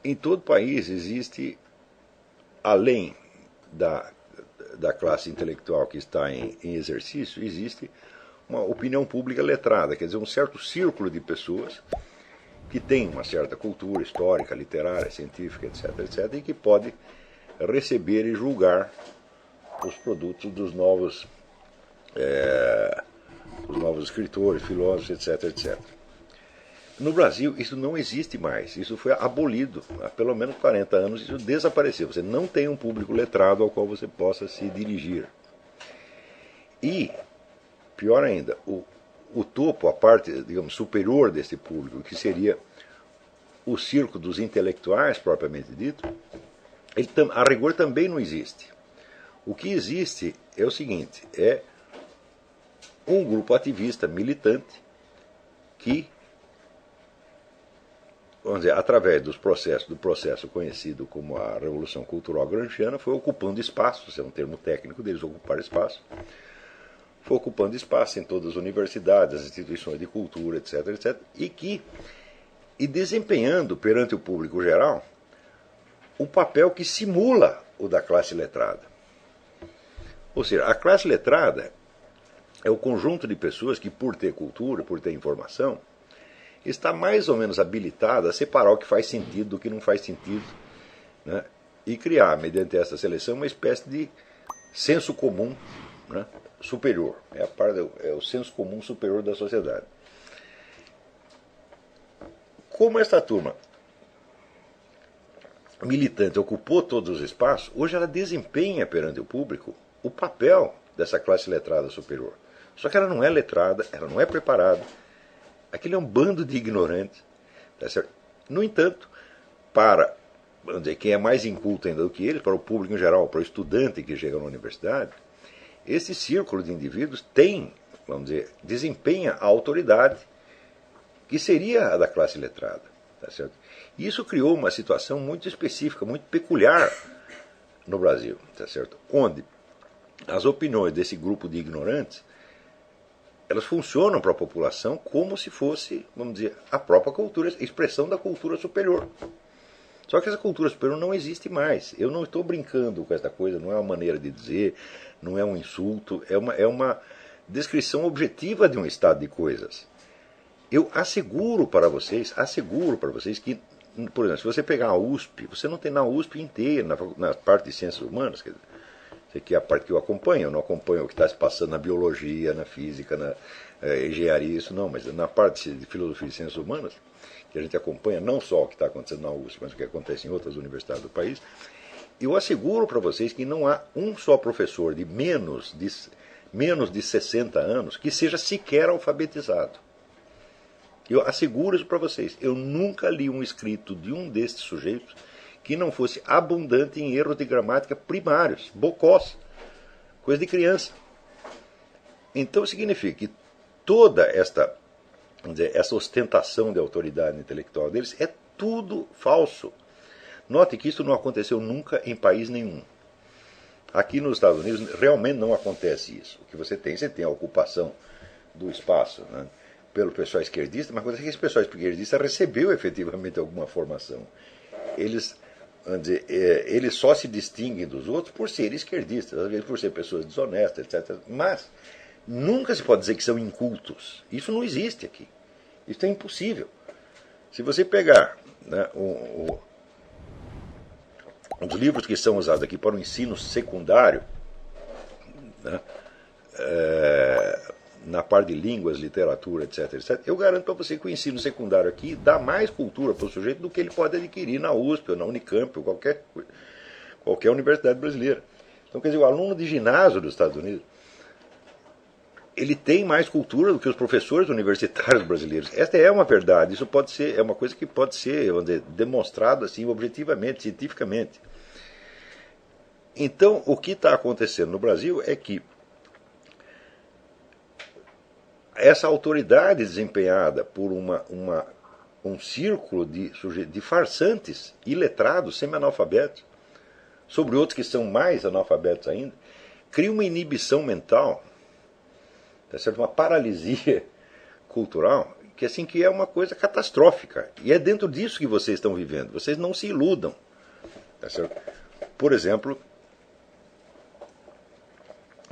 em todo país existe, além da classe intelectual que está em exercício, existe uma opinião pública letrada, quer dizer, um certo círculo de pessoas que tem uma certa cultura histórica, literária, científica, etc., etc., e que pode receber e julgar os produtos dos novos escritores, filósofos, etc., etc. No Brasil, isso não existe mais. Isso foi abolido. Há pelo menos 40 anos isso desapareceu. Você não tem um público letrado ao qual você possa se dirigir. E, pior ainda, o topo, a parte, digamos, superior desse público, que seria o círculo dos intelectuais, propriamente dito, ele, a rigor, também não existe. O que existe é o seguinte, é um grupo ativista, militante, que, vamos dizer, através do processo conhecido como a Revolução Cultural Gramsciana, foi ocupando espaço, esse é um termo técnico deles, ocupar espaço, foi ocupando espaço em todas as universidades, as instituições de cultura, etc., etc., e desempenhando perante o público geral um papel que simula o da classe letrada. Ou seja, a classe letrada é o conjunto de pessoas que, por ter cultura, por ter informação, está mais ou menos habilitada a separar o que faz sentido do que não faz sentido, né? E criar, mediante essa seleção, uma espécie de senso comum, né, superior. É o senso comum superior da sociedade. Como esta turma militante ocupou todos os espaços, hoje ela desempenha perante o público o papel dessa classe letrada superior. Só que ela não é letrada, ela não é preparada. Aquilo é um bando de ignorantes. Tá certo? No entanto, para, vamos dizer, quem é mais inculto ainda do que eles, para o público em geral, para o estudante que chega na universidade, esse círculo de indivíduos tem, vamos dizer, desempenha a autoridade que seria a da classe letrada. Tá certo? E isso criou uma situação muito específica, muito peculiar no Brasil, tá certo? Onde as opiniões desse grupo de ignorantes elas funcionam para a população como se fosse, vamos dizer, a própria cultura, a expressão da cultura superior. Só que essa cultura superior não existe mais. Eu não estou brincando com essa coisa, não é uma maneira de dizer, não é um insulto, é uma descrição objetiva de um estado de coisas. Eu asseguro para vocês que, por exemplo, se você pegar a USP, você não tem na USP inteira, na parte de ciências humanas, quer dizer, que é a parte que eu acompanho, eu não acompanho o que está se passando na biologia, na física, na engenharia, isso não, mas na parte de filosofia e ciências humanas, que a gente acompanha não só o que está acontecendo na USP, mas o que acontece em outras universidades do país, eu asseguro para vocês que não há um só professor de menos de 60 anos que seja sequer alfabetizado. Eu asseguro isso para vocês. Eu nunca li um escrito de um destes sujeitos que não fosse abundante em erros de gramática primários, bocós, coisa de criança. Então significa que toda esta ostentação de autoridade intelectual deles é tudo falso. Note que isso não aconteceu nunca em país nenhum. Aqui nos Estados Unidos realmente não acontece isso. O que você tem a ocupação do espaço, né, pelo pessoal esquerdista, mas quando esse pessoal esquerdista recebeu efetivamente alguma formação. Eles só se distinguem dos outros por serem esquerdistas, às vezes por ser pessoas desonestas, etc. Mas nunca se pode dizer que são incultos. Isso não existe aqui. Isso é impossível. Se você pegar, né, um dos livros que são usados aqui para o ensino secundário, né, na parte de línguas, literatura, etc., etc., eu garanto para você que o ensino secundário aqui dá mais cultura para o sujeito do que ele pode adquirir na USP, ou na Unicamp, ou qualquer universidade brasileira. Então, quer dizer, o aluno de ginásio dos Estados Unidos, ele tem mais cultura do que os professores universitários brasileiros. Esta é uma verdade, isso é uma coisa que pode ser, vamos dizer, demonstrado assim, objetivamente, cientificamente. Então, o que está acontecendo no Brasil é que essa autoridade desempenhada por um círculo de farsantes, iletrados, semi-analfabetos, sobre outros que são mais analfabetos ainda, cria uma inibição mental, tá certo? Uma paralisia cultural, que assim que é uma coisa catastrófica. E é dentro disso que vocês estão vivendo. Vocês não se iludam. Tá certo? Por exemplo,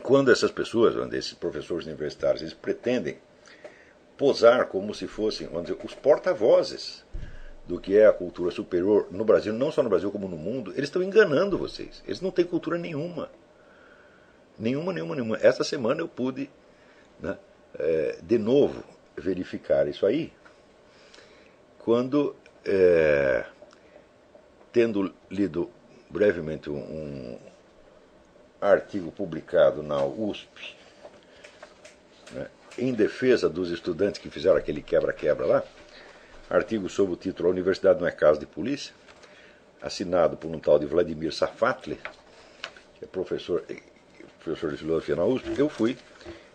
quando essas pessoas, esses professores universitários, eles pretendem posar como se fossem, vamos dizer, os porta-vozes do que é a cultura superior no Brasil, não só no Brasil como no mundo, eles estão enganando vocês. Eles não têm cultura nenhuma. Nenhuma. Essa semana eu pude, né, de novo verificar isso aí, quando, tendo lido brevemente um artigo publicado na USP, né, em defesa dos estudantes que fizeram aquele quebra-quebra lá, artigo sob o título A Universidade não é Casa de Polícia, assinado por um tal de Vladimir Safatli, que é professor de filosofia na USP. Eu fui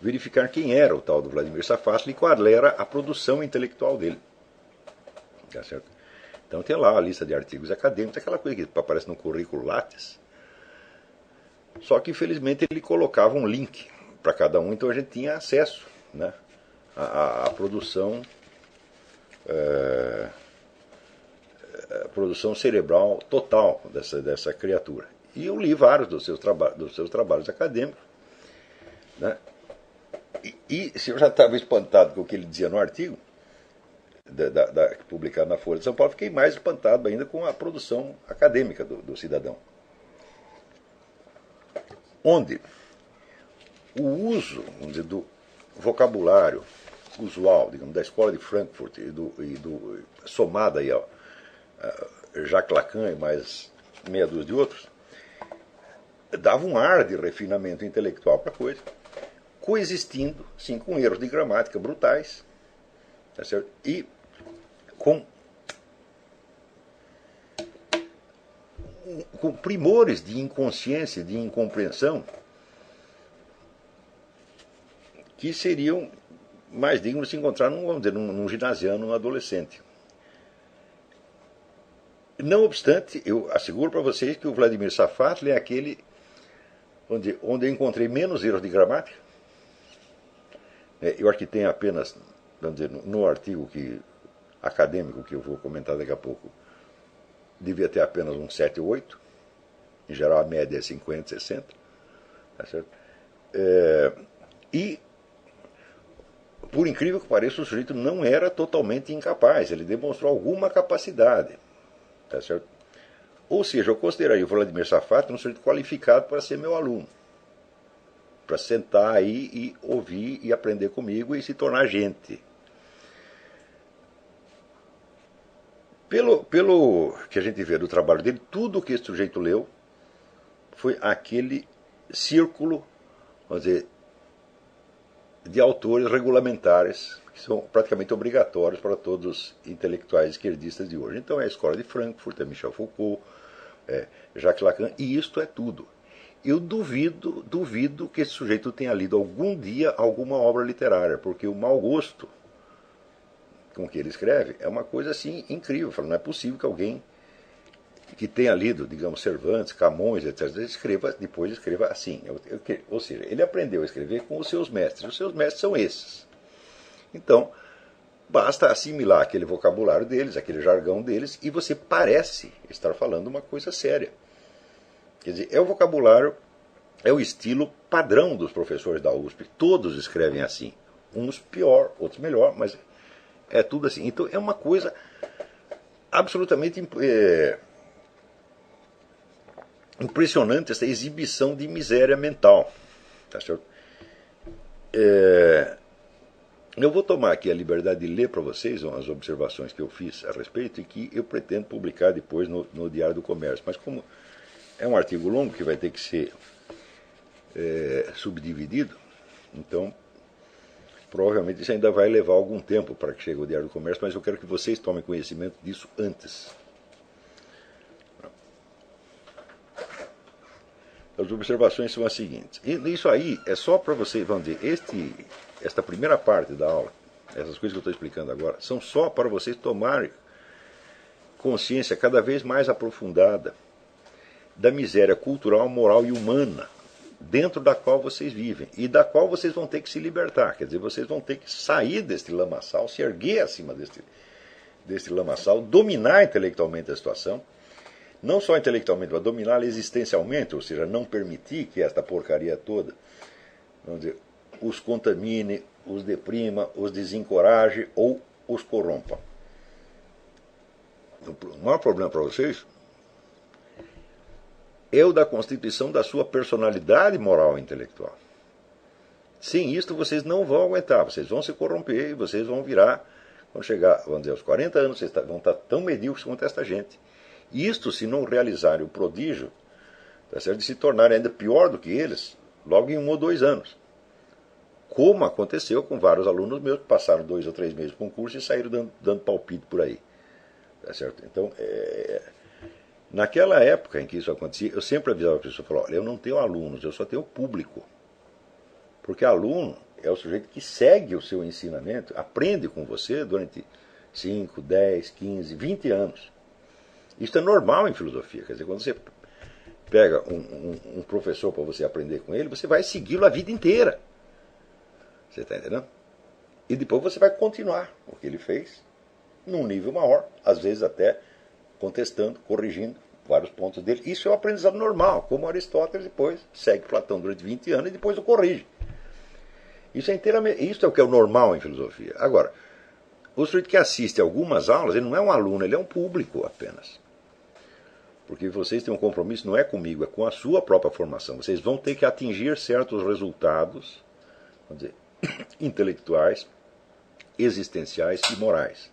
verificar quem era o tal do Vladimir Safatli e qual era a produção intelectual dele. Tá certo? Então tem lá a lista de artigos acadêmicos, aquela coisa que aparece no currículo Lattes. Só que infelizmente ele colocava um link para cada um, então a gente tinha acesso, né, à produção, a produção cerebral total dessa criatura. E eu li vários dos seus trabalhos acadêmicos, né? E se eu já estava espantado com o que ele dizia no artigo, publicado na Folha de São Paulo, fiquei mais espantado ainda com a produção acadêmica do cidadão. Onde o uso, vamos dizer, do vocabulário usual, digamos, da escola de Frankfurt somada aí, ó, Jacques Lacan e mais meia dúzia de outros, dava um ar de refinamento intelectual para a coisa, coexistindo, sim, com erros de gramática brutais, tá certo? E com primores de inconsciência, de incompreensão, que seriam mais dignos de se encontrar vamos dizer, num ginasiano, num adolescente. Não obstante, eu asseguro para vocês que o Vladimir Safatli é aquele onde eu encontrei menos erros de gramática. Eu acho que tem apenas, vamos dizer, no artigo acadêmico que eu vou comentar daqui a pouco, devia ter apenas um 7 ou 8. Em geral a média é 50, 60. Tá certo? E, por incrível que pareça, o sujeito não era totalmente incapaz, ele demonstrou alguma capacidade. Tá certo? Ou seja, eu consideraria o Vladimir Safatli um sujeito qualificado para ser meu aluno, para sentar aí e ouvir e aprender comigo e se tornar gente. Pelo que a gente vê do trabalho dele, tudo que esse sujeito leu foi aquele círculo, vamos dizer, de autores regulamentares que são praticamente obrigatórios para todos os intelectuais esquerdistas de hoje. Então é a escola de Frankfurt, é Michel Foucault, Jacques Lacan, e isto é tudo. Eu duvido que esse sujeito tenha lido algum dia alguma obra literária, porque o mau gosto com que ele escreve é uma coisa assim incrível. Não é possível que alguém que tenha lido, digamos, Cervantes, Camões, etc., depois escreva assim. Ou seja, ele aprendeu a escrever com os seus mestres. Os seus mestres são esses. Então, basta assimilar aquele vocabulário deles, aquele jargão deles, e você parece estar falando uma coisa séria. Quer dizer, é o vocabulário, é o estilo padrão dos professores da USP. Todos escrevem assim. Uns pior, outros melhor, mas é tudo assim. Então, é uma coisa absolutamente impressionante essa exibição de miséria mental. Tá certo? Eu vou tomar aqui a liberdade de ler para vocês as observações que eu fiz a respeito e que eu pretendo publicar depois no Diário do Comércio. Mas como é um artigo longo que vai ter que ser subdividido, então provavelmente isso ainda vai levar algum tempo para que chegue ao Diário do Comércio, mas eu quero que vocês tomem conhecimento disso antes. As observações são as seguintes. E isso aí é só para vocês, vamos dizer, esta primeira parte da aula, essas coisas que eu estou explicando agora, são só para vocês tomarem consciência cada vez mais aprofundada da miséria cultural, moral e humana dentro da qual vocês vivem e da qual vocês vão ter que se libertar. Quer dizer, vocês vão ter que sair deste lamaçal, se erguer acima deste lamaçal, dominar intelectualmente a situação, não só intelectualmente, mas dominá-la existencialmente, ou seja, não permitir que esta porcaria toda, vamos dizer, os contamine, os deprima, os desencoraje ou os corrompa. O maior problema para vocês é o da constituição da sua personalidade moral e intelectual. Sem isto vocês não vão aguentar, vocês vão se corromper e vocês vão virar, quando chegar, vamos dizer, aos 40 anos, vocês vão estar tão medíocres quanto esta gente. Isto se não realizarem o prodígio, tá certo, de se tornarem ainda pior do que eles, logo em 1 ou 2 anos. Como aconteceu com vários alunos meus que passaram 2 ou 3 meses de concurso e saíram dando palpite por aí. Tá certo? Então, naquela época em que isso acontecia, eu sempre avisava a pessoa, falava, olha, eu não tenho alunos, eu só tenho público. Porque aluno é o sujeito que segue o seu ensinamento, aprende com você durante 5, 10, 15, 20 anos. Isso é normal em filosofia. Quer dizer, quando você pega um professor para você aprender com ele, você vai segui-lo a vida inteira. Você está entendendo? E depois você vai continuar o que ele fez num nível maior, às vezes até contestando, corrigindo vários pontos dele. Isso é um aprendizado normal, como Aristóteles depois segue Platão durante 20 anos e depois o corrige. Isso é o que é o normal em filosofia. Agora, o sujeito que assiste a algumas aulas, ele não é um aluno, ele é um público apenas. Porque vocês têm um compromisso, não é comigo, é com a sua própria formação. Vocês vão ter que atingir certos resultados, vamos dizer, intelectuais, existenciais e morais.